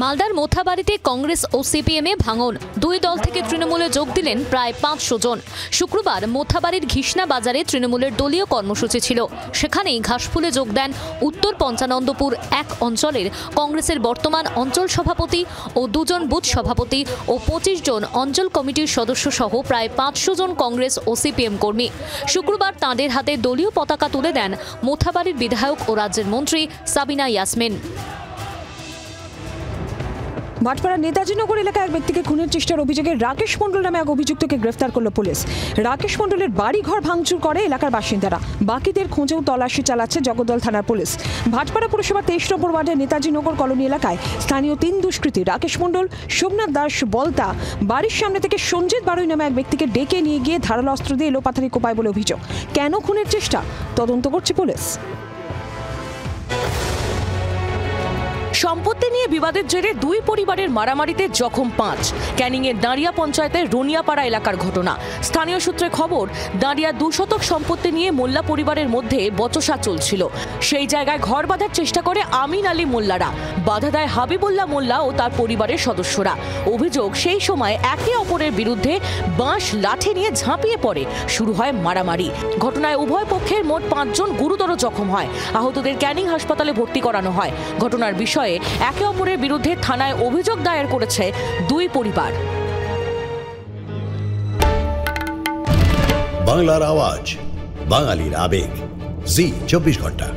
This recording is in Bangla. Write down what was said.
মালদার মোথাবাড়িতে কংগ্রেস ও সিপিএমে ভাঙন। দুই দল থেকে তৃণমূলে যোগ দিলেন প্রায় 500 জন। শুক্রবার মোথাবাড়ির ঘিসনা বাজারে তৃণমূলের দলীয় কর্মসূচি ছিল। সেখানেই ঘাসফুলে যোগ দেন উত্তর পঞ্চানন্দপুর 1 অঞ্চলের কংগ্রেসের বর্তমান অঞ্চল সভাপতি ও 2 জন বুথ সভাপতি ও 25 জন অঞ্চল কমিটির সদস্য সহ প্রায় 500 জন কংগ্রেস ও সিপিএম কর্মী। শুক্রবার তাঁদের হাতে দলীয় পতাকা তুলে দেন মোথাবাড়ির বিধায়ক ও রাজ্যের মন্ত্রী সাবিনা ইয়াসমিন। ভাটপাড়া নেতাজিনগর এলাকায় এক ব্যক্তিকে খুনের চেষ্টার অভিযোগে রাকেশ মণ্ডল নামে এক অভিযুক্তকে গ্রেফতার করল পুলিশ। রাকেশ মণ্ডলের বাড়িঘর ভাঙচুর করে এলাকার বাসিন্দারা। বাকিদের খোঁজেও তল্লাশি চালাচ্ছে জগদ্দল থানার পুলিশ। ভাটপাড়া পুরসভার 23 নম্বর ওয়ার্ডের নেতাজিনগর কলোনি এলাকায় স্থানীয় 3 দুষ্কৃতী রাকেশ মণ্ডল, সোমনাথ দাস বলতা বাড়ির সামনে থেকে সঞ্জিত বারুই নামে এক ব্যক্তিকে ডেকে নিয়ে গিয়ে ধারালো অস্ত্র দিয়ে এলোপাথারি কোপায় বলে অভিযোগ। কেন খুনের চেষ্টা তদন্ত করছে পুলিশ। সম্পত্তি নিয়ে বিবাদের জেরে 2 পরিবারের মারামারিতে জখম 5। ক্যানিংয়ের দাঁড়িয়া পঞ্চায়েতের রনিয়াপাড়া এলাকার ঘটনা। স্থানীয় সূত্রে খবর, দাঁড়িয়া 2 শতক সম্পত্তি নিয়ে মোল্লা পরিবারের মধ্যে বচসা চলছিল। সেই জায়গায় ঘর বাঁধার চেষ্টা করে আমিন আলী মোল্লারা। বাধা দেয় হাবিবুল্লাহ মোল্লা ও তার পরিবারের সদস্যরা। অভিযোগ, সেই সময় একে অপরের বিরুদ্ধে বাঁশ লাঠি নিয়ে ঝাঁপিয়ে পড়ে। শুরু হয় মারামারি। ঘটনায় উভয় পক্ষের মোট 5 জন গুরুতর জখম হয়। আহতদের ক্যানিং হাসপাতালে ভর্তি করানো হয়। ঘটনার বিষয়ে একে অপরের বিরুদ্ধে থানায় অভিযোগ দায়ের করেছে 2 পরিবার। বাংলার আওয়াজ, বাঙালির আবেগ, জি 24 ঘন্টা।